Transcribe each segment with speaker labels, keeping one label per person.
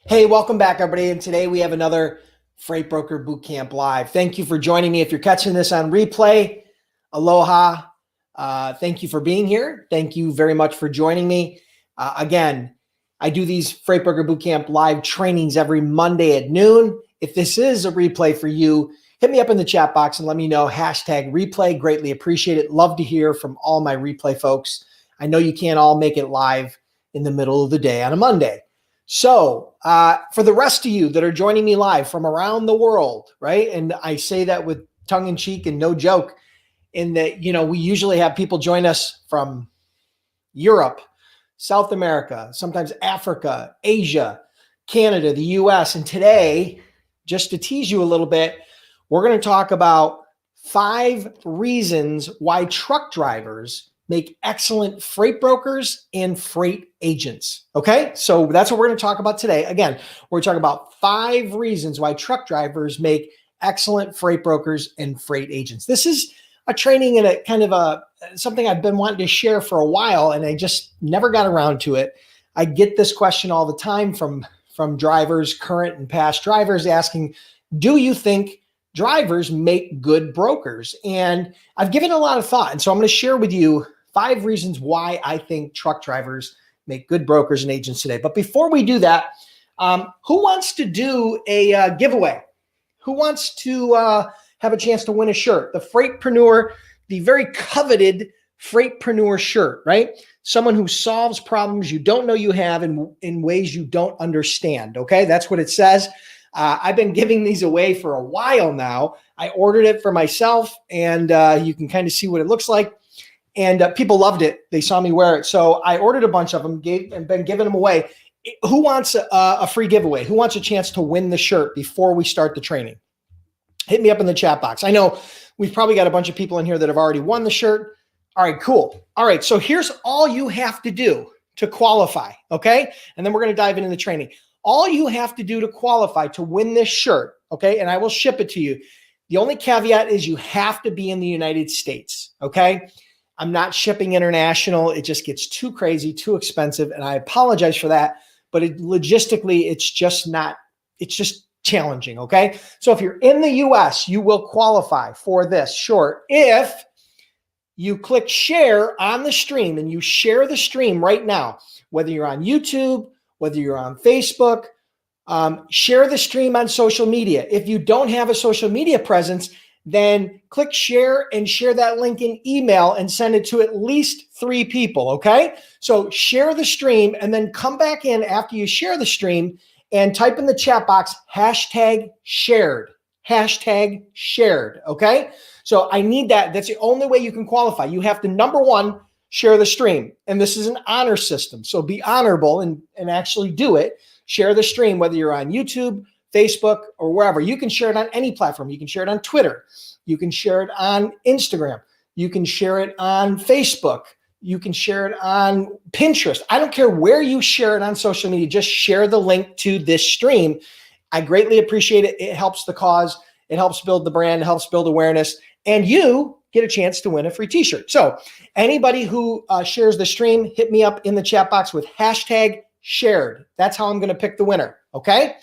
Speaker 1: Hey, welcome back, everybody. And today we have another Freight Broker Bootcamp Live. Thank you for joining me. If you're catching this on replay, aloha. Thank you for being here. Thank you very much for joining me. Again, I do these Freight Broker Bootcamp Live trainings every Monday at noon. If this is a replay for you, hit me up in the chat box and let me know. Hashtag replay. Greatly appreciate it. Love to hear from all my replay folks. I know you can't all make it live in the middle of the day on a Monday. So for the rest of you that are joining me live from around the world, right? And I say that with tongue in cheek and no joke in that, we usually have people join us from Europe, South America, sometimes Africa, Asia, Canada, the US. And today, just to tease you a little bit, we're going to talk about 5 reasons why truck drivers make excellent freight brokers and freight agents. Okay, so that's what we're going to talk about today. Again, we're talking about 5 reasons why truck drivers make excellent freight brokers and freight agents. This is a training and a kind of something I've been wanting to share for a while, and I just never got around to it. I get this question all the time from drivers, current and past drivers, asking, do you think drivers make good brokers? And I've given a lot of thought, and so I'm going to share with you 5 reasons why I think truck drivers make good brokers and agents today. But before we do that, who wants to do a giveaway? Who wants to have a chance to win a shirt? The Freightpreneur, the very coveted Freightpreneur shirt, right? Someone who solves problems you don't know you have in ways you don't understand, okay? That's what it says. I've been giving these away for a while now. I ordered it for myself, and you can kind of see what it looks like. And people loved it. They saw me wear it. So I ordered a bunch of them, and been giving them away. Who wants a free giveaway? Who wants a chance to win the shirt before we start the training? Hit me up in the chat box. I know we've probably got a bunch of people in here that have already won the shirt. All right, cool. All right, so here's all you have to do to qualify, okay? And then we're going to dive into the training. All you have to do to qualify to win this shirt, okay? And I will ship it to you. The only caveat is you have to be in the United States, okay? I'm not shipping international. It just gets too crazy, too expensive, and I apologize for that. But logistically, it's just challenging, okay? So if you're in the US, you will qualify for this short if you click share on the stream and you share the stream right now, whether you're on YouTube, whether you're on Facebook, share the stream on social media. If you don't have a social media presence, then click share and share that link in email and send it to at least 3 people, okay? So share the stream and then come back in after you share the stream and type in the chat box, hashtag shared, okay? So I need that. That's the only way you can qualify. You have to, number 1, share the stream. And this is an honor system. So be honorable and actually do it. Share the stream, whether you're on YouTube, Facebook, or wherever. You can share it on any platform. You can share it on Twitter. You can share it on Instagram. You can share it on Facebook. You can share it on Pinterest. I don't care where you share it on social media. Just share the link to this stream. I greatly appreciate it. It helps the cause. It helps build the brand. It helps build awareness. And you get a chance to win a free t-shirt. So anybody who shares the stream, hit me up in the chat box with hashtag shared. That's how I'm going to pick the winner. Okay?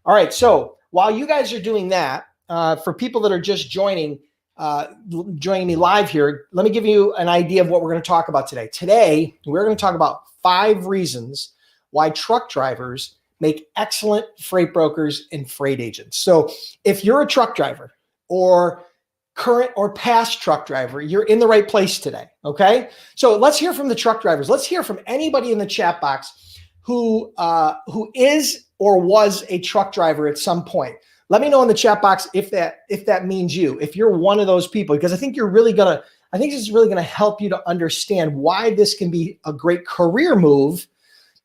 Speaker 1: All right. So while you guys are doing that, for people that are just joining me live here, let me give you an idea of what we're going to talk about today. Today, we're going to talk about 5 reasons why truck drivers make excellent freight brokers and freight agents. So if you're a truck driver or current or past truck driver, you're in the right place today, okay? So let's hear from the truck drivers. Let's hear from anybody in the chat box who is or was a truck driver at some point. Let me know in the chat box if that means you, if you're one of those people, because I think this is really gonna help you to understand why this can be a great career move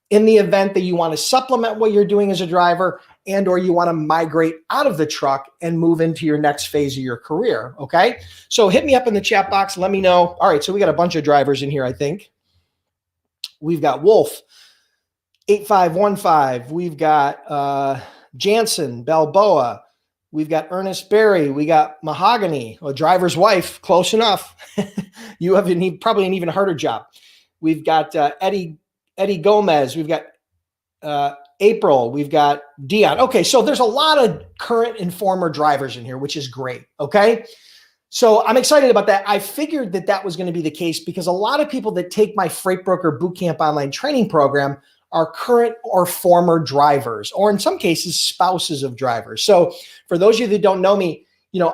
Speaker 1: in the event that you want to supplement what you're doing as a driver and or you want to migrate out of the truck and move into your next phase of your career, okay? So hit me up in the chat box. Let me know. All right, so we got a bunch of drivers in here, I think. We've got Wolf, 8515. We've got Jansen, Balboa. We've got Ernest Berry. We got Mahogany, a driver's wife, close enough. You have probably an even harder job. We've got Eddie Gomez. We've got April. We've got Dion. Okay, so there's a lot of current and former drivers in here, which is great. Okay. So I'm excited about that. I figured that that was going to be the case because a lot of people that take my Freight Broker Bootcamp online training program are current or former drivers, or in some cases, spouses of drivers. So for those of you that don't know me,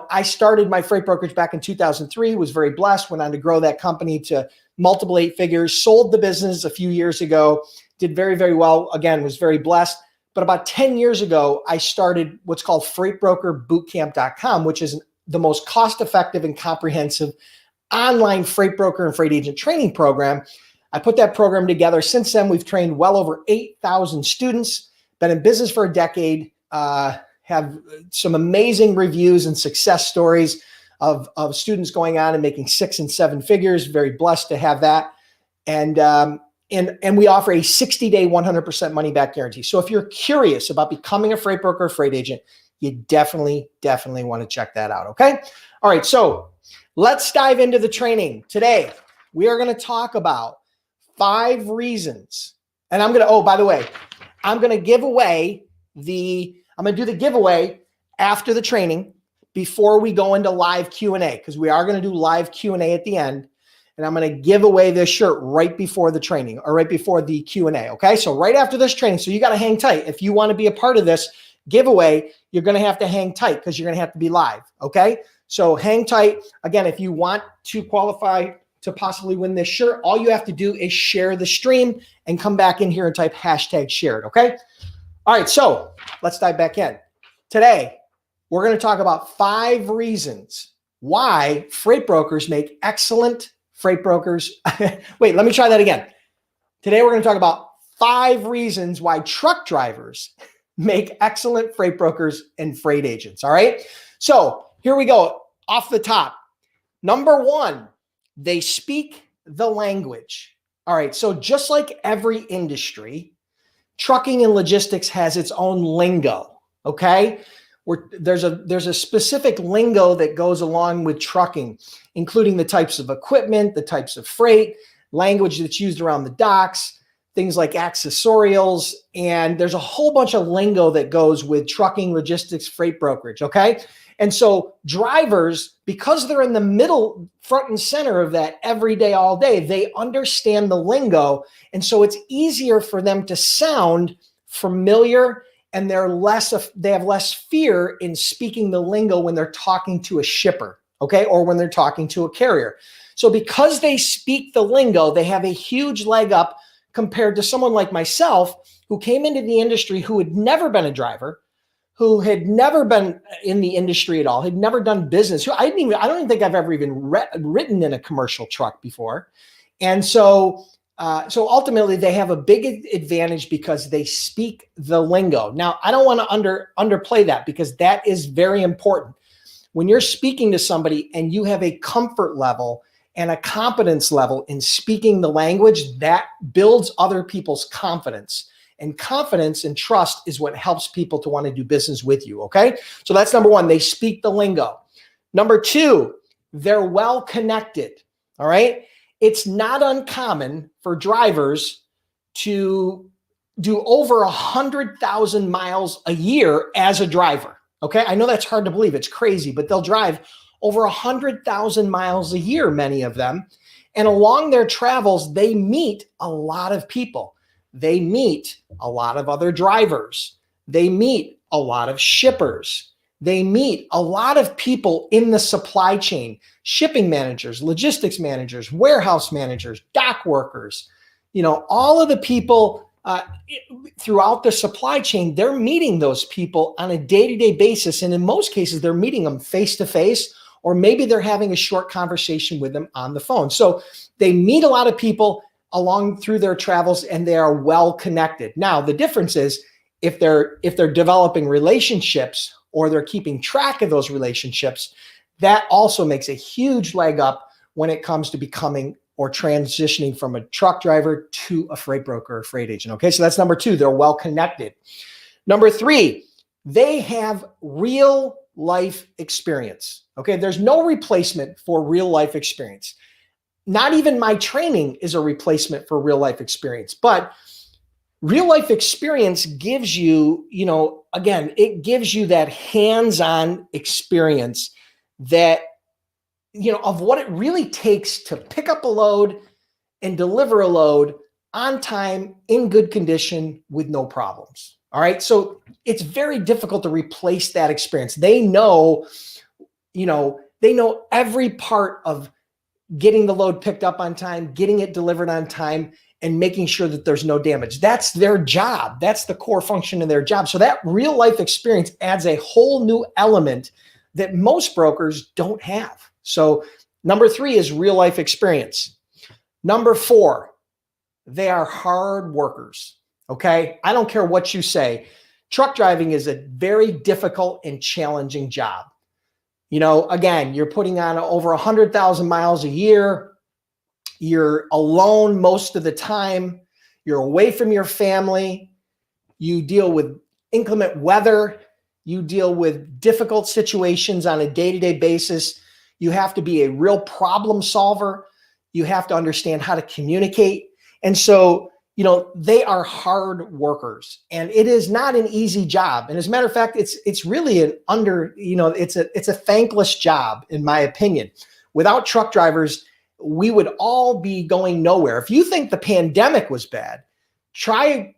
Speaker 1: I started my freight brokerage back in 2003, was very blessed, went on to grow that company to multiple 8 figures, sold the business a few years ago, did very, very well. Again, was very blessed. But about 10 years ago, I started what's called freightbrokerbootcamp.com, which is the most cost-effective and comprehensive online freight broker and freight agent training program. I put that program together. Since then, we've trained well over 8,000 students, been in business for a decade, have some amazing reviews and success stories of students going on and making 6 and 7 figures. Very blessed to have that. And we offer a 60-day, 100% money back guarantee. So if you're curious about becoming a freight broker or freight agent, you definitely want to check that out. Okay. All right. So let's dive into the training. Today, we are going to talk about 5 reasons. And by the way, I'm going to give away I'm going to do the giveaway after the training before we go into live Q&A, because we are going to do live Q&A at the end. And I'm going to give away this shirt right before the training, or right before the Q&A. Okay. So right after this training. So you got to hang tight. If you want to be a part of this giveaway, you're going to have to hang tight because you're going to have to be live. Okay. So hang tight. Again, if you want to qualify to possibly win this shirt, all you have to do is share the stream and come back in here and type #shared. Okay. All right. So let's dive back in. Today, we're going to talk about 5 reasons why freight brokers make excellent freight brokers. Wait, let me try that again. Today, we're going to talk about 5 reasons why truck drivers make excellent freight brokers and freight agents. All right. So here we go. Off the top. Number 1, they speak the language. All right. So just like every industry, trucking and logistics has its own lingo. Okay. There's a specific lingo that goes along with trucking, including the types of equipment, the types of freight, language that's used around the docks, things like accessorials, and there's a whole bunch of lingo that goes with trucking, logistics, freight brokerage, okay? And so drivers, because they're in the middle, front and center of that every day, all day, they understand the lingo, and so it's easier for them to sound familiar, and they have less fear in speaking the lingo when they're talking to a shipper, okay, or when they're talking to a carrier. So because they speak the lingo, they have a huge leg up compared to someone like myself who came into the industry, who had never been a driver, who had never been in the industry at all, had never done business. I don't even think I've ever even ridden in a commercial truck before. And so ultimately they have a big advantage because they speak the lingo. Now, I don't want to underplay that, because that is very important. When you're speaking to somebody and you have a comfort level and a competence level in speaking the language, that builds other people's confidence. And confidence and trust is what helps people to want to do business with you, okay? So that's number 1, they speak the lingo. Number 2, they're well connected, all right? It's not uncommon for drivers to do over 100,000 miles a year as a driver, okay? I know that's hard to believe, it's crazy, but they'll drive over 100,000 miles a year, many of them. And along their travels, they meet a lot of people. They meet a lot of other drivers. They meet a lot of shippers. They meet a lot of people in the supply chain, shipping managers, logistics managers, warehouse managers, dock workers, all of the people throughout the supply chain. They're meeting those people on a day-to-day basis. And in most cases, they're meeting them face-to-face, or maybe they're having a short conversation with them on the phone. So they meet a lot of people along through their travels, and they are well connected. Now, the difference is if they're developing relationships, or they're keeping track of those relationships, that also makes a huge leg up when it comes to becoming or transitioning from a truck driver to a freight broker or freight agent. Okay, so that's number 2, they're well connected. Number 3, they have real life experience. Okay, there's no replacement for real life experience. Not even my training is a replacement for real life experience, but Real life experience gives you, again, it gives you that hands-on experience that, of what it really takes to pick up a load and deliver a load on time, in good condition, with no problems. All right. So it's very difficult to replace that experience. They know every part of getting the load picked up on time, getting it delivered on time, and making sure that there's no damage. That's their job. That's the core function of their job. So that real life experience adds a whole new element that most brokers don't have. So number 3 is real life experience. Number 4, they are hard workers. Okay. I don't care what you say. Truck driving is a very difficult and challenging job. Again, you're putting on over 100,000 miles a year. You're alone most of the time. You're away from your family. You deal with inclement weather. You deal with difficult situations on a day-to-day basis. You have to be a real problem solver. You have to understand how to communicate. And so, they are hard workers, and it is not an easy job. And as a matter of fact, it's really it's a thankless job, in my opinion. Without truck drivers, we would all be going nowhere. If you think the pandemic was bad, try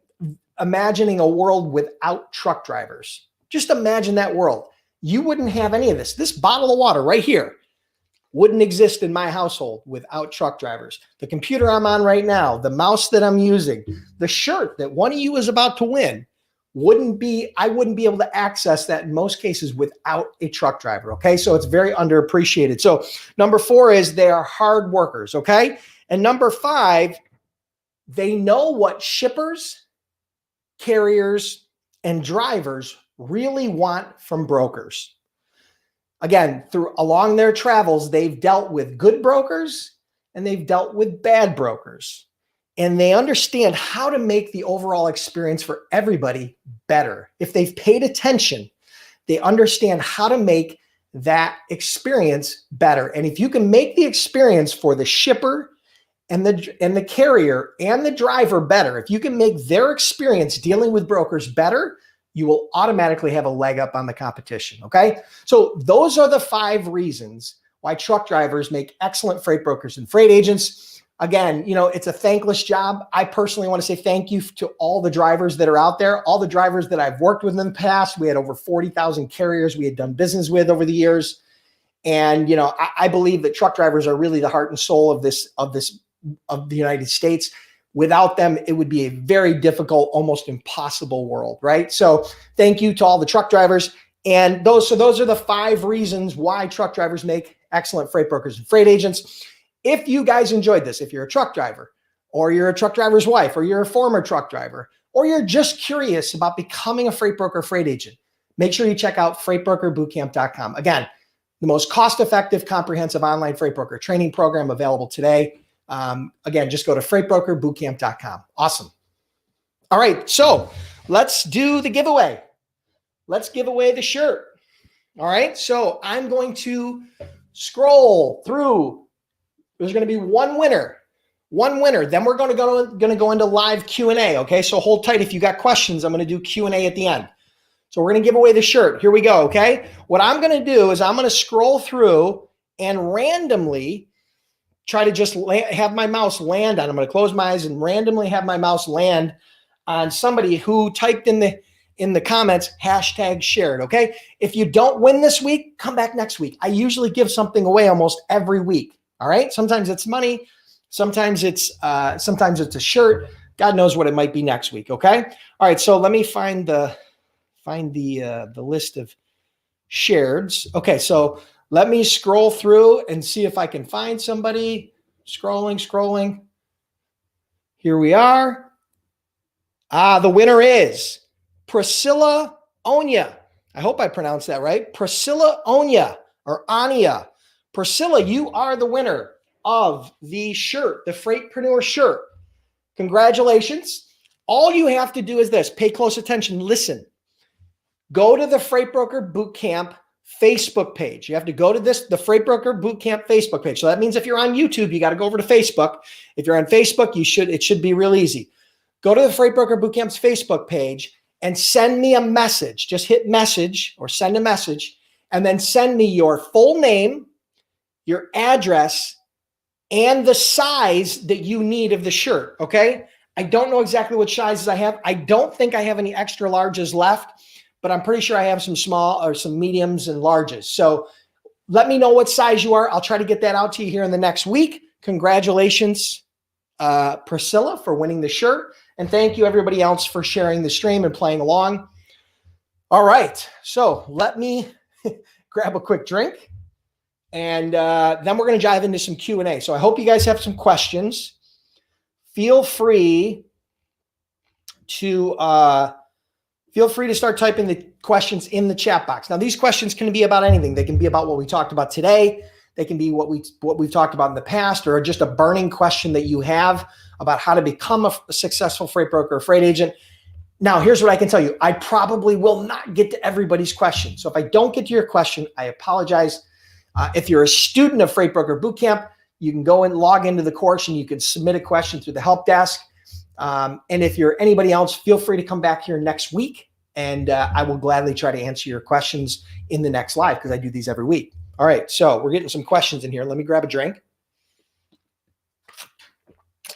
Speaker 1: imagining a world without truck drivers. Just imagine that world. You wouldn't have any of this. This bottle of water right here wouldn't exist in my household without truck drivers. The computer I'm on right now, the mouse that I'm using, the shirt that one of you is about to win, I wouldn't be able to access that in most cases without a truck driver. Okay. So it's very underappreciated. So number 4 is they are hard workers. Okay. And number 5, they know what shippers, carriers, and drivers really want from brokers. Again, along their travels, they've dealt with good brokers and they've dealt with bad brokers. And they understand how to make the overall experience for everybody better. If they've paid attention, they understand how to make that experience better. And if you can make the experience for the shipper and the carrier and the driver better, if you can make their experience dealing with brokers better, you will automatically have a leg up on the competition. Okay. So those are the 5 reasons why truck drivers make excellent freight brokers and freight agents. Again, it's a thankless job. I personally want to say thank you to all the drivers that are out there, all the drivers that I've worked with in the past. We had over 40,000 carriers we had done business with over the years. And, I believe that truck drivers are really the heart and soul of the United States. Without them, it would be a very difficult, almost impossible world, right? So thank you to all the truck drivers. And those are the 5 reasons why truck drivers make excellent freight brokers and freight agents. If you guys enjoyed this, if you're a truck driver, or you're a truck driver's wife, or you're a former truck driver, or you're just curious about becoming a freight broker, freight agent, make sure you check out freightbrokerbootcamp.com. Again, the most cost-effective, comprehensive online freight broker training program available today. Again, just go to freightbrokerbootcamp.com. Awesome. All right. So let's do the giveaway. Let's give away the shirt. All right. So I'm going to scroll through. There's going to be one winner. Then we're going to go into live Q&A. Okay. So hold tight. If you got questions, I'm going to do Q&A at the end. So we're going to give away the shirt. Here we go. Okay. What I'm going to do is I'm going to scroll through and randomly try to just have my mouse land on. I'm going to close my eyes and randomly have my mouse land on somebody who typed in the comments #shared. Okay. If you don't win this week, come back next week. I usually give something away almost every week. All right. Sometimes it's money. Sometimes it's a shirt. God knows what it might be next week. Okay. All right. So let me find the list of shareds. Okay. So let me scroll through and see if I can find somebody. Scrolling. Here we are. The winner is Priscilla Onya. I hope I pronounced that right. Priscilla Onya or Ania. Priscilla, you are the winner of the shirt, the Freightpreneur shirt. Congratulations. All you have to do is this. Pay close attention. Listen. Go to the Freight Broker Bootcamp Facebook page. You have to go to the Freight Broker Bootcamp Facebook page. So that means if you're on YouTube, you got to go over to Facebook. If you're on Facebook, it should be real easy. go to the Freight Broker Bootcamp's Facebook page and send me a message. Just hit message or send a message, and then send me your full name, your address, and the size that you need of the shirt, okay? I don't know exactly what sizes I have. I don't think I have any extra larges left, but I'm pretty sure I have some small or some mediums and larges. So let me know what size you are. I'll try to get that out to you here in the next week. Congratulations, Priscilla, for winning the shirt. And thank you, everybody else, for sharing the stream and playing along. All right, so let me grab a quick drink, and then we're going to dive into some Q&A. So I hope you guys have some questions. Feel free to start typing the questions in the chat box. Now, these questions can be about anything. They can be about what we talked about today. They can be what we've talked about in the past, or just a burning question that you have about how to become a successful freight broker or freight agent. Now, here's what I can tell you. I probably will not get to everybody's question. So if I don't get to your question, I apologize. If you're a student of Freight Broker Bootcamp, you can go and log into the course and you can submit a question through the help desk. And if you're anybody else, feel free to come back here next week, and I will gladly try to answer your questions in the next live, because I do these every week. All right, so we're getting some questions in here. Let me grab a drink.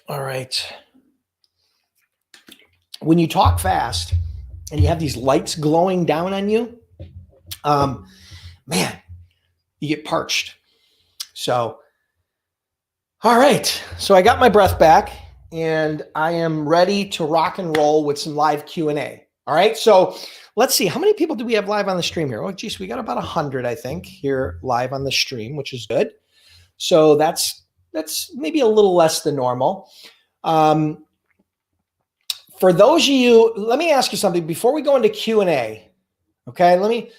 Speaker 1: All right. When you talk fast and you have these lights glowing down on you, man, you get parched. So, all right. So I got my breath back, and I am ready to rock and roll with some live Q&A. All right. So let's see. How many people do we have live on the stream here? Oh, geez, we got about 100, I think, here live on the stream, which is good. So that's maybe a little less than normal. For those of you, let me ask you something before we go into Q&A. Okay.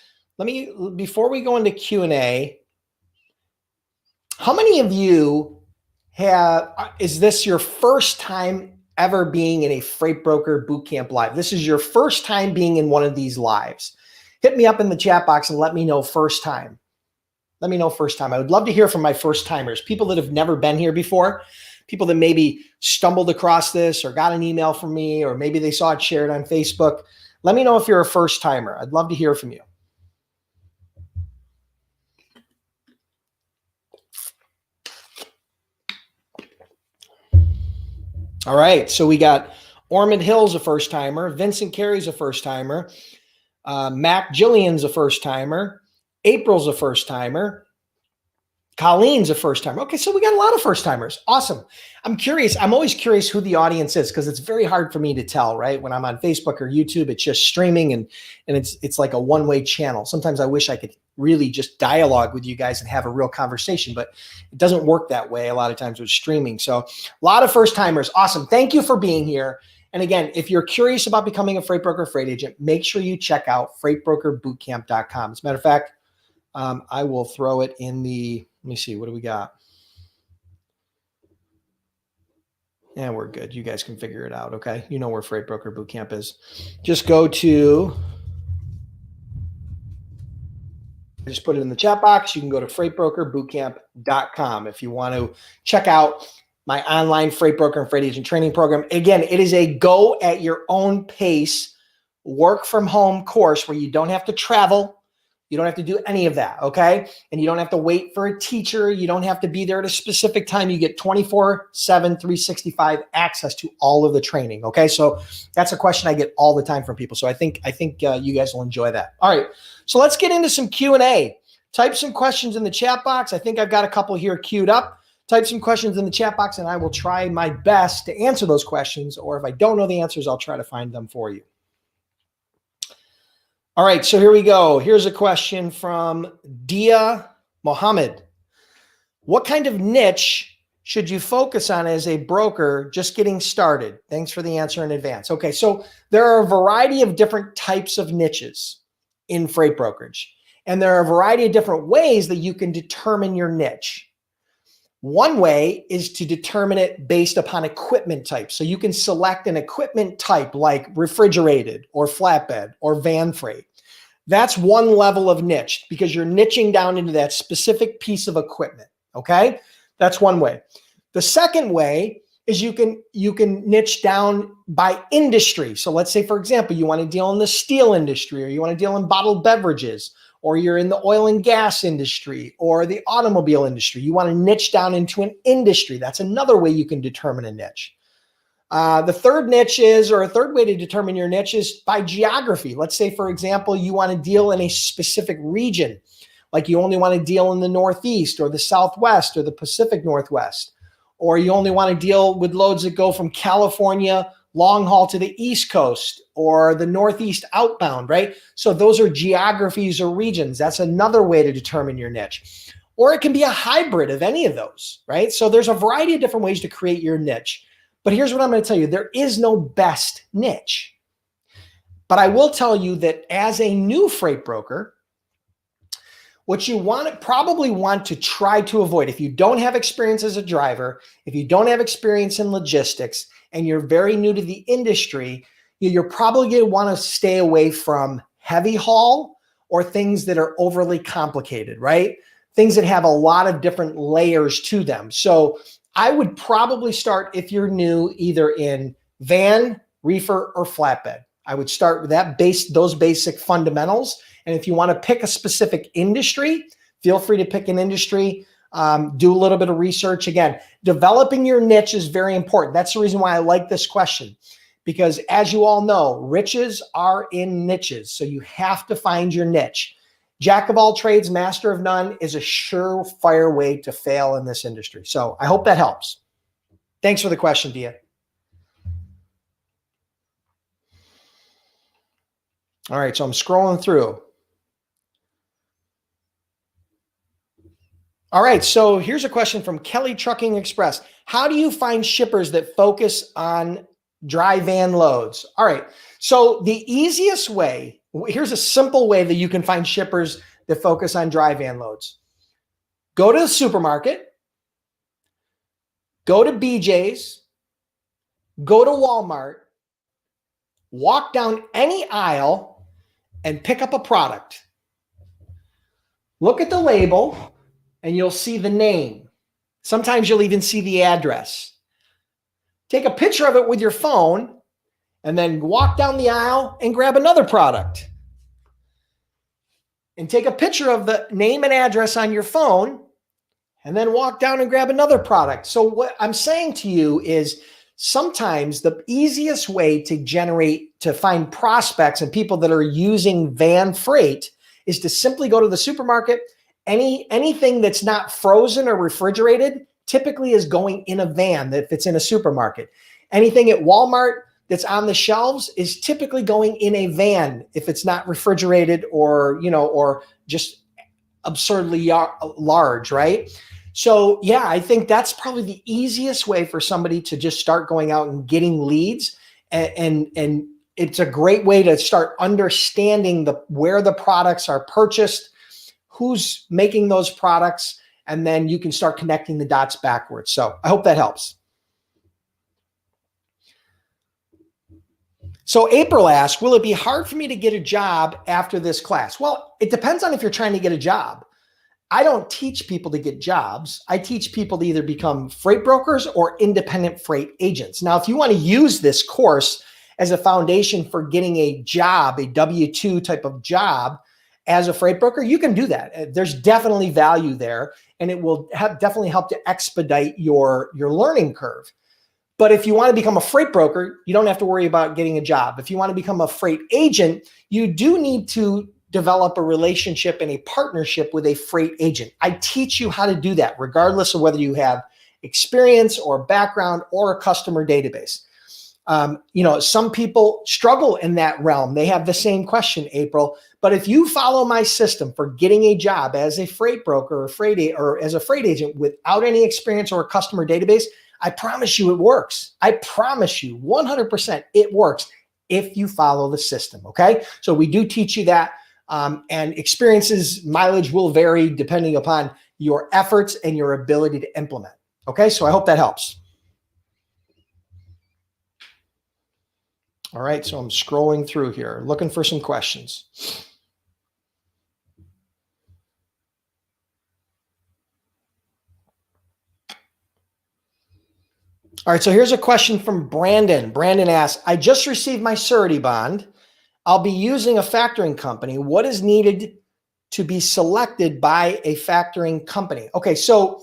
Speaker 1: Before we go into Q&A, how many of you is this your first time ever being in a Freight Broker Bootcamp live? This is your first time being in one of these lives. Hit me up in the chat box and let me know first time. Let me know first time. I would love to hear from my first timers, people that have never been here before, people that maybe stumbled across this or got an email from me, or maybe they saw it shared on Facebook. Let me know if you're a first timer. I'd love to hear from you. All right, so we got Ormond Hill's a first timer, Vincent Carey's a first timer, Mac Jillian's a first timer, April's a first timer, Colleen's a first timer. Okay, so we got a lot of first timers. Awesome. I'm curious. I'm always curious who the audience is, because it's very hard for me to tell, right? When I'm on Facebook or YouTube, it's just streaming, and it's like a one-way channel. Sometimes I wish I could really just dialogue with you guys and have a real conversation, but it doesn't work that way a lot of times with streaming. So a lot of first timers. Awesome. Thank you for being here. And again, if you're curious about becoming a freight broker, freight agent, make sure you check out freightbrokerbootcamp.com. As a matter of fact, I will throw it in the, let me see, what do we got? Yeah, we're good. You guys can figure it out, okay? You know where Freight Broker Bootcamp is. Just go to, just put it in the chat box. You can go to freightbrokerbootcamp.com if you want to check out my online freight broker and freight agent training program. Again, it is a go at your own pace, work from home course where you don't have to travel. You don't have to do any of that, okay? And you don't have to wait for a teacher. You don't have to be there at a specific time. You get 24/7, 365 access to all of the training, okay? So that's a question I get all the time from people. So I think you guys will enjoy that. All right, so let's get into some Q&A. Type some questions in the chat box. I think I've got a couple here queued up. Type some questions in the chat box, and I will try my best to answer those questions, or if I don't know the answers, I'll try to find them for you. All right, so here we go. Here's a question from Dia Mohammed. What kind of niche should you focus on as a broker just getting started? Thanks for the answer in advance. Okay, so there are a variety of different types of niches in freight brokerage, and there are a variety of different ways that you can determine your niche. One way is to determine it based upon equipment type. So you can select an equipment type like refrigerated or flatbed or van freight. That's one level of niche, because you're niching down into that specific piece of equipment, okay? That's one way. The second way is you can niche down by industry. So let's say, for example, you want to deal in the steel industry, or you want to deal in bottled beverages, or you're in the oil and gas industry or the automobile industry. You want to niche down into an industry. That's another way you can determine a niche. The third niche is, or a third way to determine your niche is by geography. Let's say, for example, you want to deal in a specific region, like you only want to deal in the Northeast or the Southwest or the Pacific Northwest, or you only want to deal with loads that go from California long haul to the East Coast or the Northeast outbound, right? So those are geographies or regions. That's another way to determine your niche. Or it can be a hybrid of any of those, right? So there's a variety of different ways to create your niche. But here's what I'm going to tell you. There is no best niche. But I will tell you that as a new freight broker, what you probably want to try to avoid, if you don't have experience as a driver, if you don't have experience in logistics, and you're very new to the industry, you're probably going to want to stay away from heavy haul or things that are overly complicated, right? Things that have a lot of different layers to them. So I would probably start, if you're new, either in van, reefer, or flatbed. I would start with those basic fundamentals. And if you want to pick a specific industry, feel free to pick an industry. Do a little bit of research. Again, developing your niche is very important. That's the reason why I like this question, because as you all know, riches are in niches. So you have to find your niche. Jack of all trades, master of none is a surefire way to fail in this industry. So I hope that helps. Thanks for the question, Dia. All right, so I'm scrolling through. All right, so here's a question from Kelly Trucking Express. How do you find shippers that focus on dry van loads? All right, so the easiest way, here's a simple way that you can find shippers that focus on dry van loads. Go to the supermarket, go to BJ's, go to Walmart, walk down any aisle and pick up a product. Look at the label and you'll see the name. Sometimes you'll even see the address. Take a picture of it with your phone and then walk down the aisle and grab another product. And take a picture of the name and address on your phone and then walk down and grab another product. So what I'm saying to you is sometimes the easiest way to find prospects and people that are using van freight is to simply go to the supermarket. Anything that's not frozen or refrigerated typically is going in a van if it's in a supermarket. Anything at Walmart that's on the shelves is typically going in a van if it's not refrigerated or just absurdly large, right? So yeah, I think that's probably the easiest way for somebody to just start going out and getting leads. And it's a great way to start understanding where the products are purchased, who's making those products, and then you can start connecting the dots backwards. So I hope that helps. So April asked, will it be hard for me to get a job after this class? Well, it depends on if you're trying to get a job. I don't teach people to get jobs. I teach people to either become freight brokers or independent freight agents. Now, if you want to use this course as a foundation for getting a job, a W-2 type of job as a freight broker, you can do that. There's definitely value there, and it will definitely help to expedite your learning curve. But if you want to become a freight broker, you don't have to worry about getting a job. If you want to become a freight agent, you do need to develop a relationship and a partnership with a freight agent. I teach you how to do that, regardless of whether you have experience or background or a customer database. Some people struggle in that realm. They have the same question, April. But if you follow my system for getting a job as a freight broker or as a freight agent without any experience or a customer database, I promise you it works. I promise you 100% it works if you follow the system. Okay. So we do teach you that. And experiences, mileage will vary depending upon your efforts and your ability to implement. Okay. So I hope that helps. All right. So I'm scrolling through here, looking for some questions. All right, so here's a question from Brandon. Brandon asks, I just received my surety bond. I'll be using a factoring company. What is needed to be selected by a factoring company? Okay, so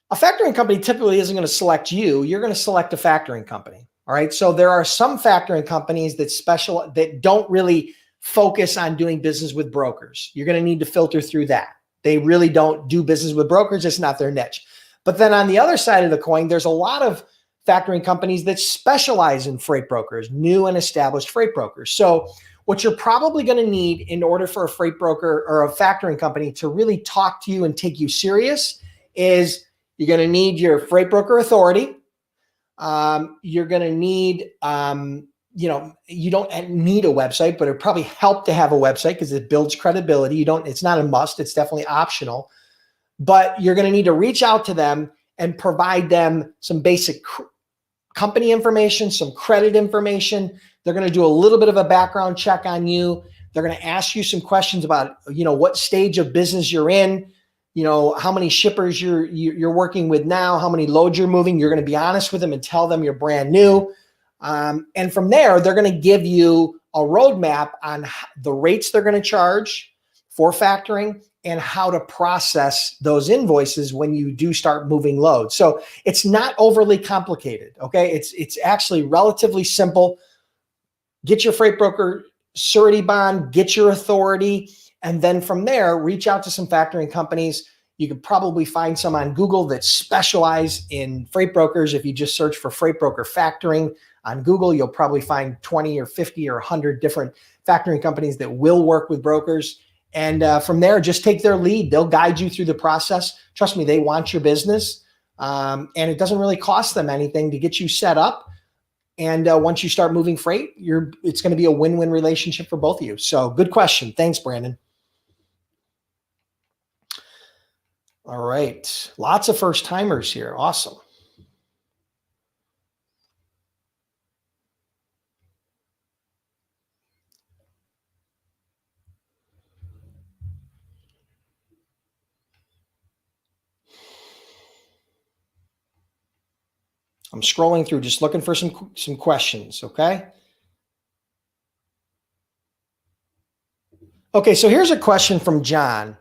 Speaker 1: a factoring company typically isn't going to select you. You're going to select a factoring company. All right, so there are some factoring companies that don't really focus on doing business with brokers. You're going to need to filter through that. They really don't do business with brokers. It's not their niche. But then on the other side of the coin, there's a lot of factoring companies that specialize in freight brokers, new and established freight brokers. So what you're probably going to need in order for a freight broker or a factoring company to really talk to you and take you serious is you're going to need your freight broker authority. You're going to need, you don't need a website, but it probably help to have a website because it builds credibility. It's not a must. It's definitely optional, but you're going to need to reach out to them and provide them some basic company information, some credit information. They're going to do a little bit of a background check on you. They're going to ask you some questions about, what stage of business you're in, how many shippers you're working with now, how many loads you're moving. You're going to be honest with them and tell them you're brand new. And from there, they're going to give you a roadmap on the rates they're going to charge for factoring and how to process those invoices when you do start moving loads. So it's not overly complicated, okay? It's actually relatively simple. Get your freight broker surety bond, get your authority, and then from there, reach out to some factoring companies. You could probably find some on Google that specialize in freight brokers. If you just search for freight broker factoring on Google, you'll probably find 20 or 50 or 100 different factoring companies that will work with brokers. And from there, just take their lead. They'll guide you through the process. Trust me, they want your business. And it doesn't really cost them anything to get you set up. And once you start moving freight, it's going to be a win-win relationship for both of you. So good question. Thanks, Brandon. All right. Lots of first timers here. Awesome. I'm scrolling through, just looking for some questions, okay? Okay, so here's a question from John.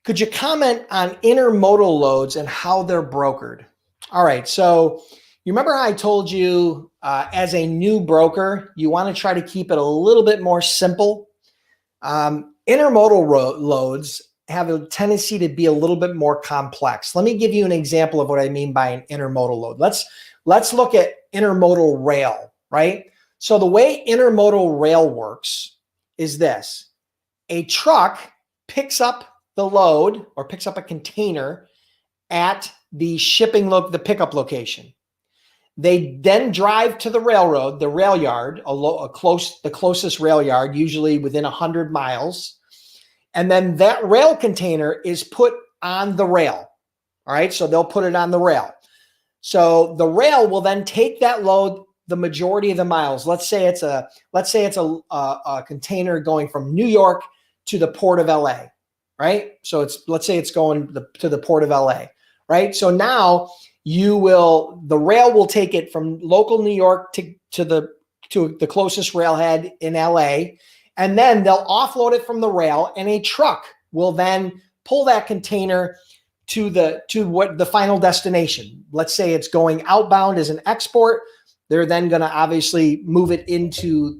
Speaker 1: Could you comment on intermodal loads and how they're brokered? All right, so you remember how I told you as a new broker, you want to try to keep it a little bit more simple. Intermodal loads have a tendency to be a little bit more complex. Let me give you an example of what I mean by an intermodal load. Let's look at intermodal rail, right? So the way intermodal rail works is this. A truck picks up the load or picks up a container at the the pickup location. They then drive to the railroad, the rail yard, the closest rail yard, usually within 100 miles. And then that rail container is put on the rail. All right, so they'll put it on the rail. So the rail will then take that load the majority of the miles. Let's say it's a container going from New York to the port of LA, right? So let's say it's going to the port of LA, right? So now the rail will take it from local New York to the closest railhead in LA, and then they'll offload it from the rail, and a truck will then pull that container to the final destination. Let's say it's going outbound as an export. They're then going to obviously move it into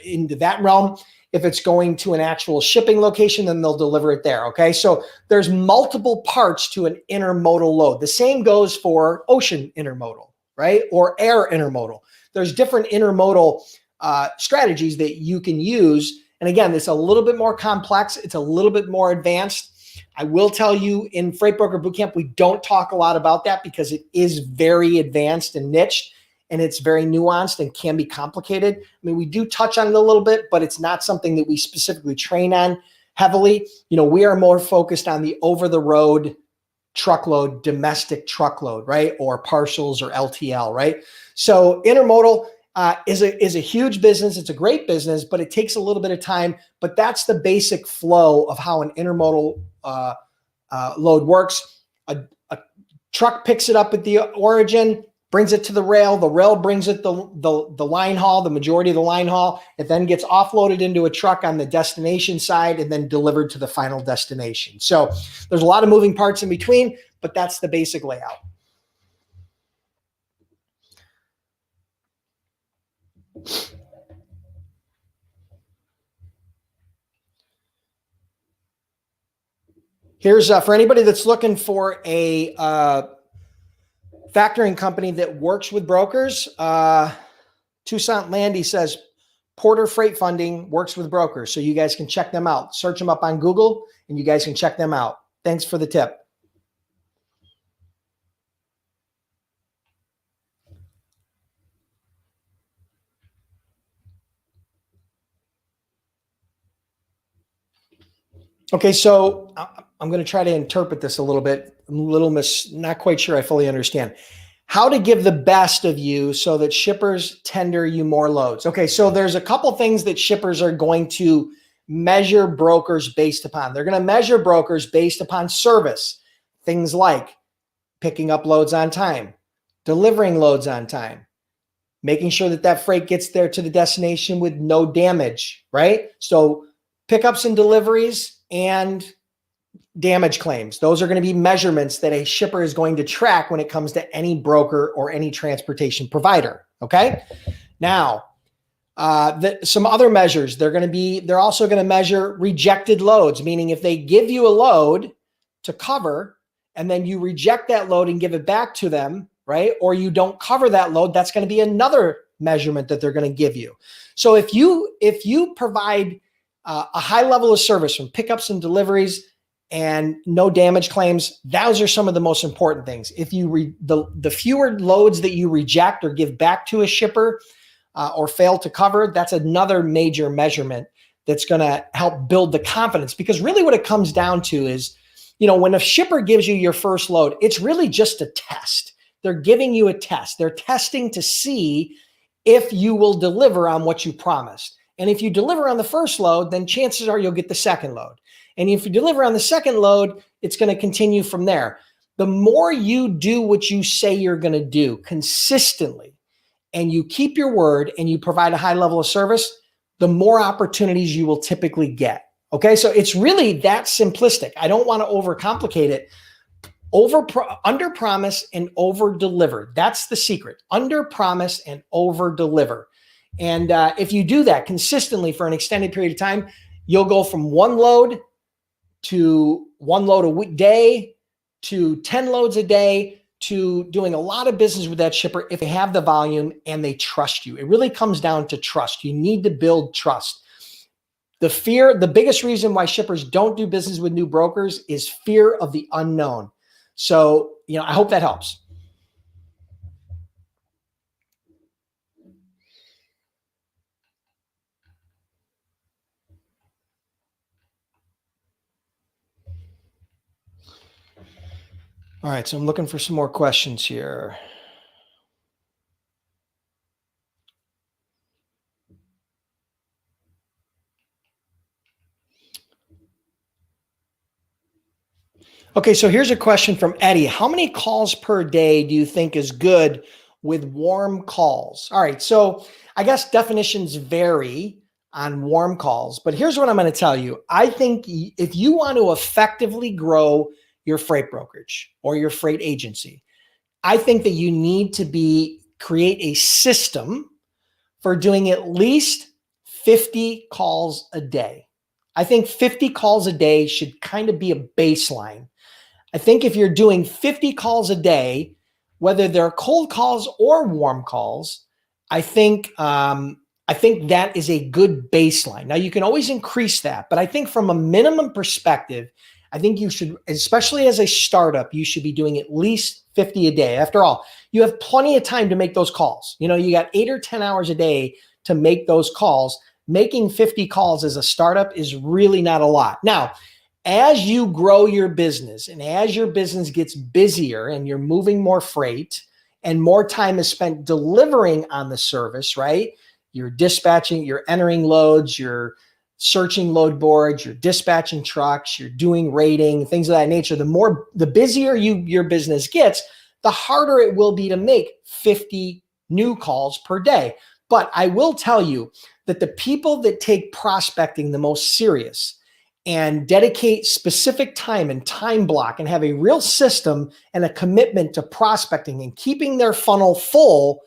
Speaker 1: into that realm. If it's going to an actual shipping location, then they'll deliver it there. Okay. So there's multiple parts to an intermodal load. The same goes for ocean intermodal, right? Or air intermodal. There's different intermodal strategies that you can use. And again, it's a little bit more complex. It's a little bit more advanced. I will tell you in Freight Broker Bootcamp, we don't talk a lot about that because it is very advanced and niched, and it's very nuanced and can be complicated. I mean, we do touch on it a little bit, but it's not something that we specifically train on heavily. We are more focused on the over-the-road truckload, domestic truckload, right? Or parcels or LTL, right? So intermodal is a huge business. It's a great business, but it takes a little bit of time. But that's the basic flow of how an intermodal load works. A Truck picks it up at the origin, brings it to the rail brings it the line haul, the majority of the line haul. It then gets offloaded into a truck on the destination side and then delivered to the final destination. So there's a lot of moving parts in between, but that's the basic layout. Here's for anybody that's looking for a factoring company that works with brokers. Toussaint Landy says Porter Freight Funding works with brokers, so you guys can check them out. Search them up on Google, and you guys can check them out. Thanks for the tip. Okay, so I'm going to try to interpret this a little bit. Not quite sure I fully understand. How to give the best of you so that shippers tender you more loads. Okay, so there's a couple things that shippers are going to measure brokers based upon. They're going to measure brokers based upon service. Things like picking up loads on time, delivering loads on time, making sure that that freight gets there to the destination with no damage, right? So pickups and deliveries and damage claims. Those are going to be measurements that a shipper is going to track when it comes to any broker or any transportation provider. Okay. Now, some other measures, they're also going to measure rejected loads, meaning if they give you a load to cover and then you reject that load and give it back to them, right? Or you don't cover that load, that's going to be another measurement that they're going to give you. So if you provide a high level of service from pickups and deliveries and no damage claims, those are some of the most important things. If you the fewer loads that you reject or give back to a shipper or fail to cover, that's another major measurement that's going to help build the confidence. Because really what it comes down to is, when a shipper gives you your first load, it's really just a test. They're giving you a test. They're testing to see if you will deliver on what you promised. And if you deliver on the first load, then chances are you'll get the second load. And if you deliver on the second load, it's going to continue from there. The more you do what you say you're going to do consistently, and you keep your word and you provide a high level of service, the more opportunities you will typically get. Okay, so it's really that simplistic. I don't want to overcomplicate it. Under promise and over deliver. That's the secret. Under promise and over deliver. And if you do that consistently for an extended period of time, you'll go from one load a day to 10 loads a day to doing a lot of business with that shipper if they have the volume and they trust you. It really comes down to trust. You need to build trust. The biggest reason why shippers don't do business with new brokers is fear of the unknown. So, I hope that helps. All right, so I'm looking for some more questions here. Okay, so here's a question from Eddie. How many calls per day do you think is good with warm calls? All right, so I guess definitions vary on warm calls, but here's what I'm going to tell you. I think if you want to effectively grow your freight brokerage or your freight agency, I think that you need to create a system for doing at least 50 calls a day. I think 50 calls a day should kind of be a baseline. I think if you're doing 50 calls a day, whether they're cold calls or warm calls, I think that is a good baseline. Now you can always increase that, but I think from a minimum perspective, I think you should, especially as a startup, you should be doing at least 50 a day. After all, you have plenty of time to make those calls. You got 8 or 10 hours a day to make those calls. Making 50 calls as a startup is really not a lot. Now, as you grow your business and as your business gets busier and you're moving more freight and more time is spent delivering on the service, right? You're dispatching, you're entering loads, you're searching load boards, you're dispatching trucks, you're doing rating, things of that nature, the busier your business gets, the harder it will be to make 50 new calls per day. But I will tell you that the people that take prospecting the most serious and dedicate specific time and time block and have a real system and a commitment to prospecting and keeping their funnel full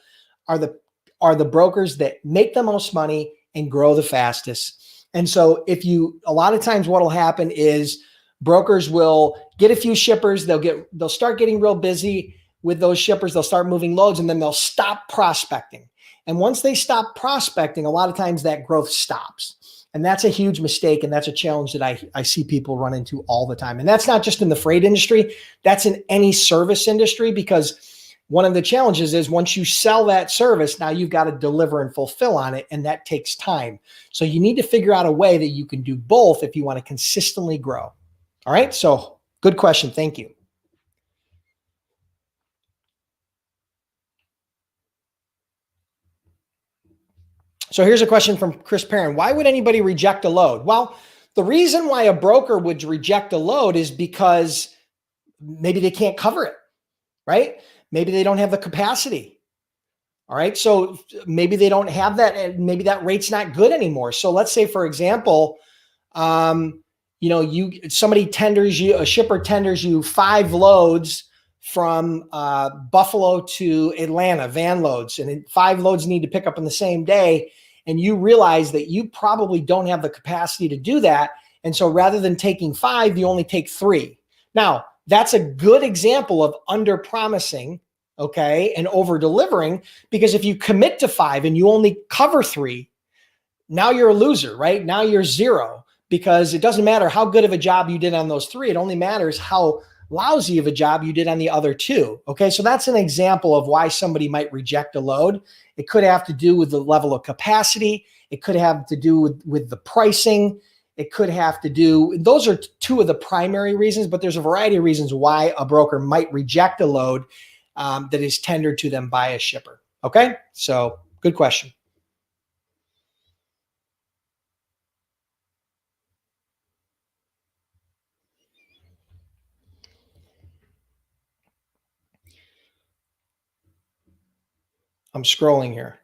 Speaker 1: are the brokers that make the most money and grow the fastest. And so a lot of times what'll happen is brokers will get a few shippers, they'll start getting real busy with those shippers, they'll start moving loads, and then they'll stop prospecting. And once they stop prospecting, a lot of times that growth stops. And that's a huge mistake. And that's a challenge that I see people run into all the time. And that's not just in the freight industry, that's in any service industry, because one of the challenges is once you sell that service, now you've got to deliver and fulfill on it, and that takes time. So you need to figure out a way that you can do both if you want to consistently grow. All right, so good question. Thank you. So here's a question from Chris Perrin. Why would anybody reject a load? Well, the reason why a broker would reject a load is because maybe they can't cover it, right? Maybe they don't have the capacity. All right. So maybe they don't have that, and maybe that rate's not good anymore. So let's say, for example, a shipper tenders you 5 loads from Buffalo to Atlanta, van loads, and 5 loads need to pick up in the same day. And you realize that you probably don't have the capacity to do that. And so rather than taking 5, you only take 3. Now, that's a good example of under promising, okay, and over delivering, because if you commit to 5 and you only cover 3, now you're a loser, right? Now you're 0, because it doesn't matter how good of a job you did on those 3. It only matters how lousy of a job you did on the other 2. Okay, so that's an example of why somebody might reject a load. It could have to do with the level of capacity. It could have to do with the pricing. It could have to do, those are 2 of the primary reasons, but there's a variety of reasons why a broker might reject a load that is tendered to them by a shipper. Okay, so good question. I'm scrolling here.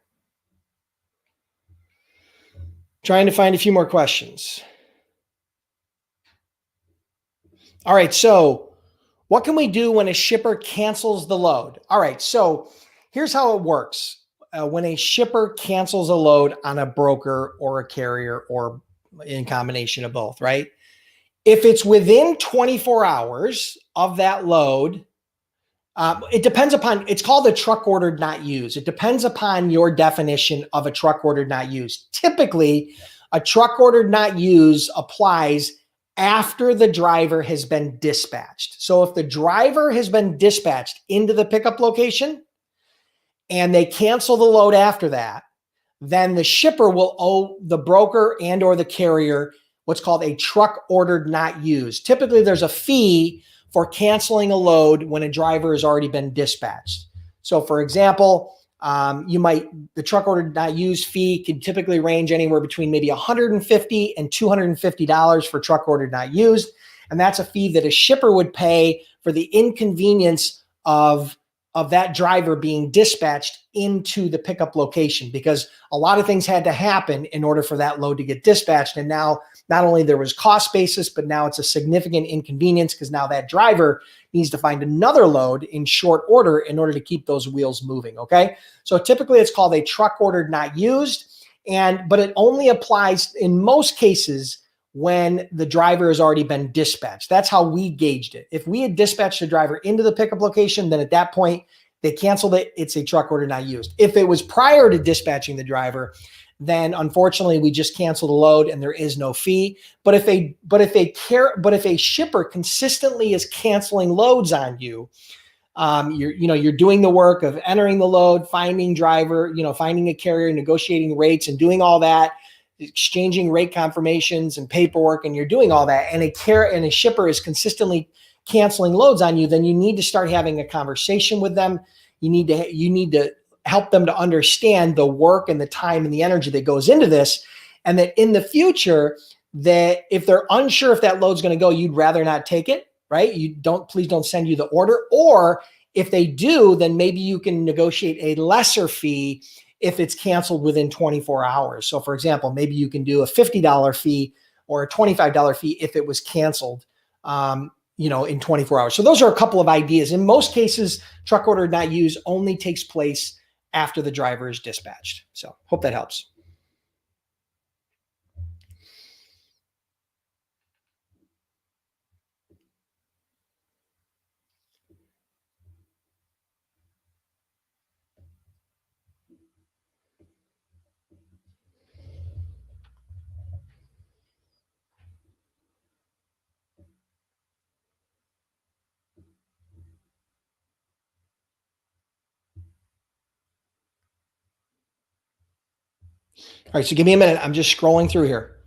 Speaker 1: Trying to find a few more questions. All right, so what can we do when a shipper cancels the load? All right, so here's how it works. When a shipper cancels a load on a broker or a carrier, or in combination of both, right? If it's within 24 hours of that load, it depends upon, it's called a truck ordered not used. It depends upon your definition of a truck ordered not used. Typically, a truck ordered not used applies after the driver has been dispatched. So if the driver has been dispatched into the pickup location and they cancel the load after that, then the shipper will owe the broker and or the carrier what's called a truck ordered not used. Typically, there's a fee for canceling a load when a driver has already been dispatched. So for example, the truck ordered not used fee can typically range anywhere between maybe $150 and $250 for truck ordered not used. And that's a fee that a shipper would pay for the inconvenience of that driver being dispatched into the pickup location, because a lot of things had to happen in order for that load to get dispatched. And now not only there was cost basis, but now it's a significant inconvenience, because now that driver needs to find another load in short order in order to keep those wheels moving. Okay. So typically it's called a truck ordered not used, but it only applies in most cases when the driver has already been dispatched. That's how we gauged it. If we had dispatched the driver into the pickup location, then at that point they canceled it. It's a truck order not used. If it was prior to dispatching the driver, then unfortunately we just canceled the load and there is no fee. But if a shipper consistently is canceling loads on you, you're doing the work of entering the load, finding driver, finding a carrier, negotiating rates, and doing all that, exchanging rate confirmations and paperwork, and you're doing all that, and a shipper is consistently canceling loads on you, then you need to start having a conversation with them. You need to help them to understand the work and the time and the energy that goes into this, and that in the future, that if they're unsure if that load's going to go, you'd rather not take it, right? Please don't send you the order. Or if they do, then maybe you can negotiate a lesser fee if it's canceled within 24 hours. So for example, maybe you can do a $50 fee or a $25 fee if it was canceled, in 24 hours. So those are a couple of ideas. In most cases, truck order not used only takes place after the driver is dispatched. So hope that helps. All right, so give me a minute. I'm just scrolling through here.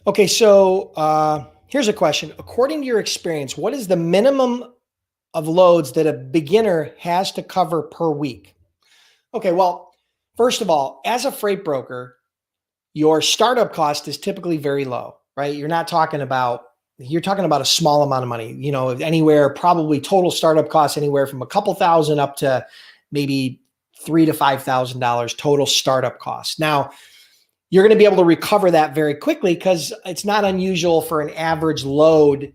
Speaker 1: Okay, so here's a question. According to your experience, what is the minimum of loads that a beginner has to cover per week? Okay, well, first of all, as a freight broker, your startup cost is typically very low, right? You're talking about a small amount of money, anywhere, probably total startup costs anywhere from a couple thousand up to maybe $3,000 to $5,000 total startup costs. Now, you're going to be able to recover that very quickly because it's not unusual for an average load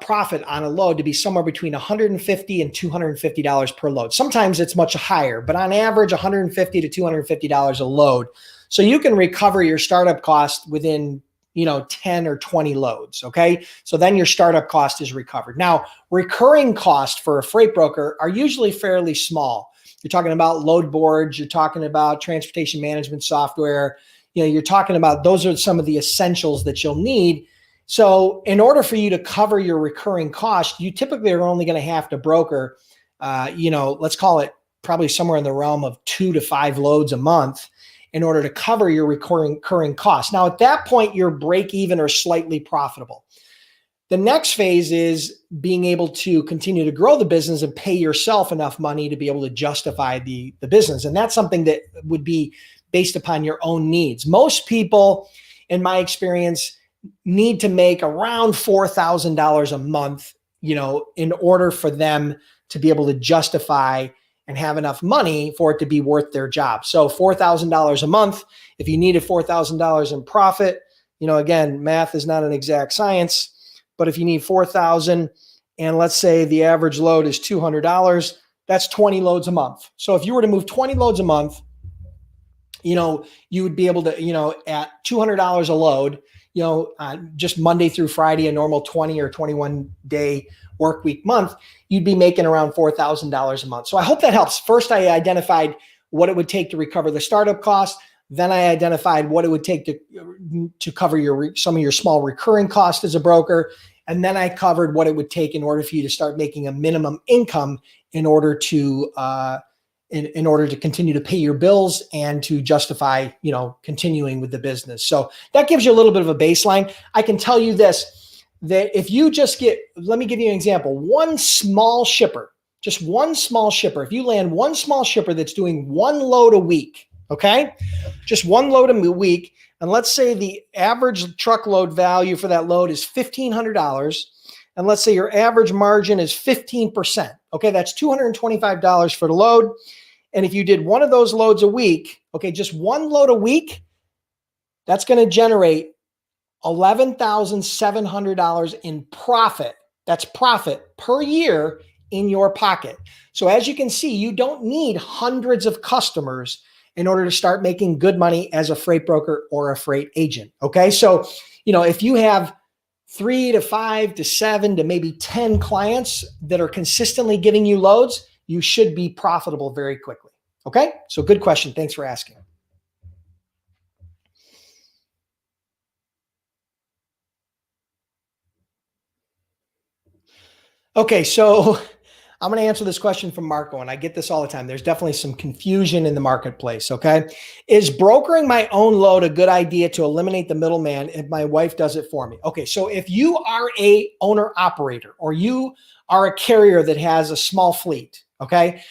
Speaker 1: profit on a load to be somewhere between $150 and $250 per load. Sometimes it's much higher, but on average, $150 to $250 a load. So you can recover your startup cost within 10 or 20 loads. Okay. So then your startup cost is recovered. Now, recurring costs for a freight broker are usually fairly small. You're talking about load boards, you're talking about transportation management software, you're talking about, those are some of the essentials that you'll need. So in order for you to cover your recurring cost, you typically are only going to have to broker, let's call it probably somewhere in the realm of 2 to 5 loads a month in order to cover your recurring costs. Now, at that point, you're break even or slightly profitable. The next phase is being able to continue to grow the business and pay yourself enough money to be able to justify the business. And that's something that would be based upon your own needs. Most people, in my experience, need to make around $4,000 a month, in order for them to be able to justify and have enough money for it to be worth their job. So $4,000 a month, if you needed $4,000 in profit, again, math is not an exact science, but if you need 4,000 and let's say the average load is $200, that's 20 loads a month. So if you were to move 20 loads a month, you would be able to, at $200 a load, just Monday through Friday, a normal 20 or 21 day work week month, you'd be making around $4,000 a month. So I hope that helps. First, I identified what it would take to recover the startup cost. Then I identified what it would take to cover some of your small recurring costs as a broker. And then I covered what it would take in order for you to start making a minimum income in order to continue to pay your bills and to justify, continuing with the business. So that gives you a little bit of a baseline. I can tell you this, that if you just let me give you an example, one small shipper, if you land one small shipper that's doing one load a week, okay, just one load a week, and let's say the average truckload value for that load is $1,500, and let's say your average margin is 15%, okay, that's $225 for the load. And if you did one of those loads a week, okay, just one load a week, that's going to generate $11,700 in profit. That's profit per year in your pocket. So as you can see, you don't need hundreds of customers in order to start making good money as a freight broker or a freight agent. Okay. So, if you have 3 to 5 to 7 to maybe 10 clients that are consistently giving you loads, you should be profitable very quickly. Okay. So good question. Thanks for asking. Okay. So I'm going to answer this question from Marco, and I get this all the time. There's definitely some confusion in the marketplace. Okay. Is brokering my own load a good idea to eliminate the middleman if my wife does it for me? Okay. So if you are a owner operator or you are a carrier that has a small fleet, okay,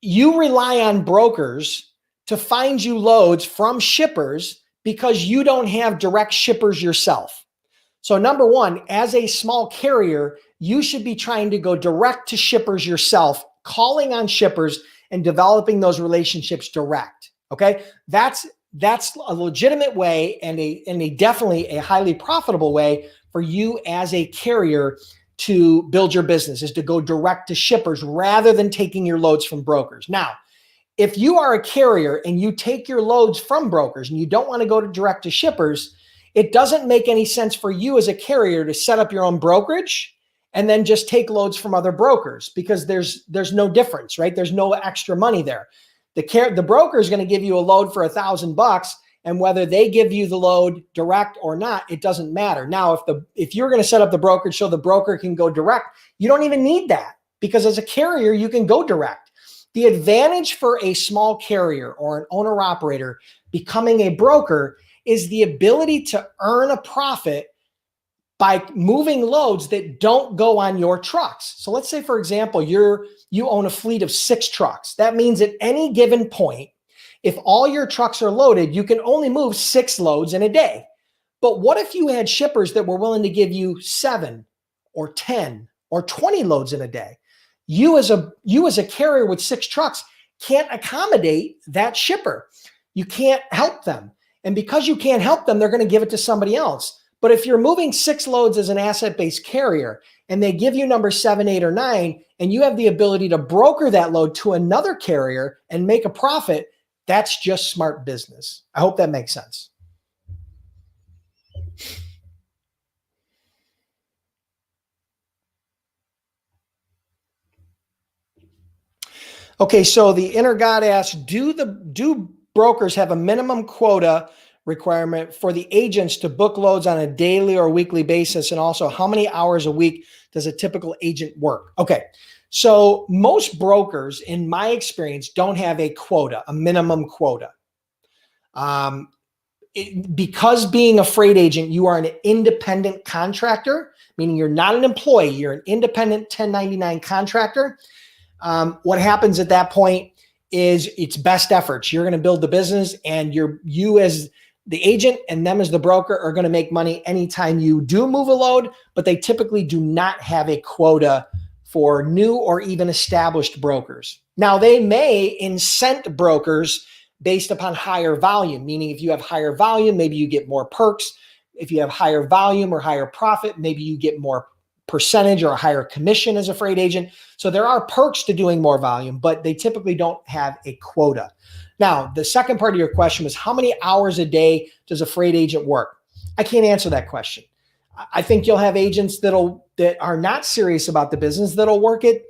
Speaker 1: you rely on brokers to find you loads from shippers because you don't have direct shippers yourself. So number one, as a small carrier, you should be trying to go direct to shippers yourself, calling on shippers and developing those relationships direct. Okay. That's a legitimate way and a definitely a highly profitable way for you as a carrier to build your business, is to go direct to shippers rather than taking your loads from brokers. Now, if you are a carrier and you take your loads from brokers and you don't want to go direct to shippers, it doesn't make any sense for you as a carrier to set up your own brokerage and then just take loads from other brokers, because there's no difference, right? There's no extra money there. The broker is going to give you a load for $1,000, and whether they give you the load direct or not, it doesn't matter. Now, if you're going to set up the brokerage so the broker can go direct, you don't even need that, because as a carrier, you can go direct. The advantage for a small carrier or an owner operator becoming a broker is the ability to earn a profit by moving loads that don't go on your trucks. So let's say, for example, you own a fleet of 6 trucks. That means at any given point, if all your trucks are loaded, you can only move 6 loads in a day. But what if you had shippers that were willing to give you 7 or 10 or 20 loads in a day? You as a carrier with 6 trucks can't accommodate that shipper. You can't help them. And because you can't help them, they're going to give it to somebody else. But if you're moving 6 loads as an asset-based carrier and they give you number 7, 8, or 9, and you have the ability to broker that load to another carrier and make a profit, that's just smart business. I hope that makes sense. Okay, so the inner God asks, do brokers have a minimum quota requirement for the agents to book loads on a daily or weekly basis? And also, how many hours a week does a typical agent work? Okay, so most brokers, in my experience, don't have a quota, a minimum quota. Because being a freight agent, you are an independent contractor, meaning you're not an employee, you're an independent 1099 contractor. What happens at that point is it's best efforts. You're going to build the business, and you as the agent and them as the broker are going to make money anytime you do move a load, but they typically do not have a quota for new or even established brokers. Now, they may incent brokers based upon higher volume, meaning if you have higher volume, maybe you get more perks. If you have higher volume or higher profit, maybe you get more percentage or a higher commission as a freight agent. So there are perks to doing more volume, but they typically don't have a quota. Now, the second part of your question was, how many hours a day does a freight agent work? I can't answer that question. I think you'll have agents that are not serious about the business that'll work it,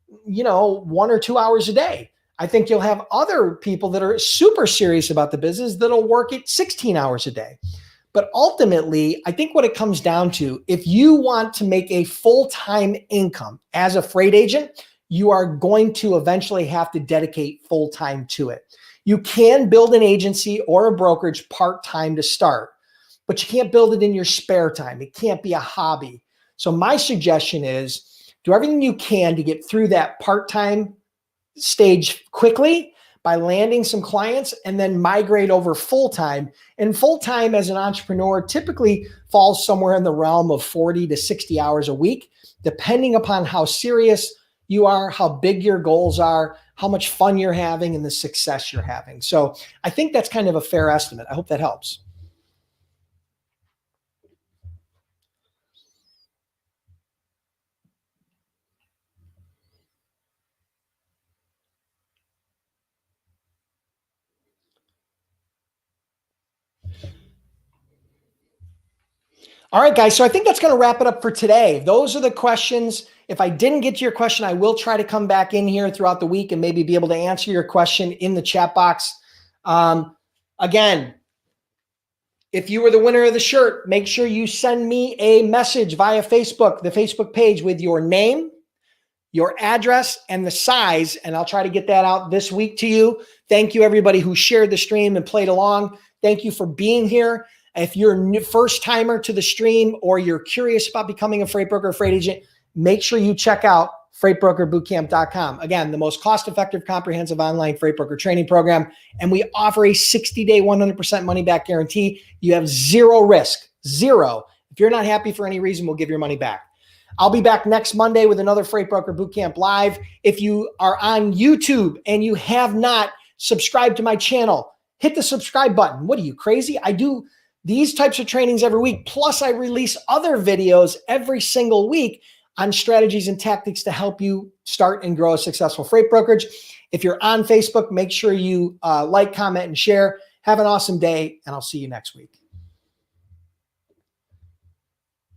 Speaker 1: 1 or 2 hours a day. I think you'll have other people that are super serious about the business that'll work it 16 hours a day. But ultimately, I think what it comes down to, if you want to make a full-time income as a freight agent, you are going to eventually have to dedicate full-time to it. You can build an agency or a brokerage part-time to start, but you can't build it in your spare time. It can't be a hobby. So my suggestion is do everything you can to get through that part-time stage quickly by landing some clients, and then migrate over full-time. And full-time as an entrepreneur typically falls somewhere in the realm of 40 to 60 hours a week, depending upon how serious you are, how big your goals are, how much fun you're having, and the success you're having. So I think that's kind of a fair estimate. I hope that helps. All right, guys. So I think that's going to wrap it up for today. Those are the questions. If I didn't get to your question, I will try to come back in here throughout the week and maybe be able to answer your question in the chat box. Again, if you were the winner of the shirt, make sure you send me a message via Facebook, the Facebook page, with your name, your address, and the size, and I'll try to get that out this week to you. Thank you, everybody who shared the stream and played along. Thank you for being here. If you're a first timer to the stream or you're curious about becoming a freight broker or freight agent, make sure you check out freightbrokerbootcamp.com. Again, the most cost-effective, comprehensive online freight broker training program. And we offer a 60-day, 100% money-back guarantee. You have zero risk, zero. If you're not happy for any reason, we'll give your money back. I'll be back next Monday with another Freight Broker Bootcamp Live. If you are on YouTube and you have not subscribed to my channel, hit the subscribe button. What are you, crazy? I do these types of trainings every week. Plus, I release other videos every single week on strategies and tactics to help you start and grow a successful freight brokerage. If you're on Facebook, make sure you like, comment, and share. Have an awesome day, and I'll see you next week.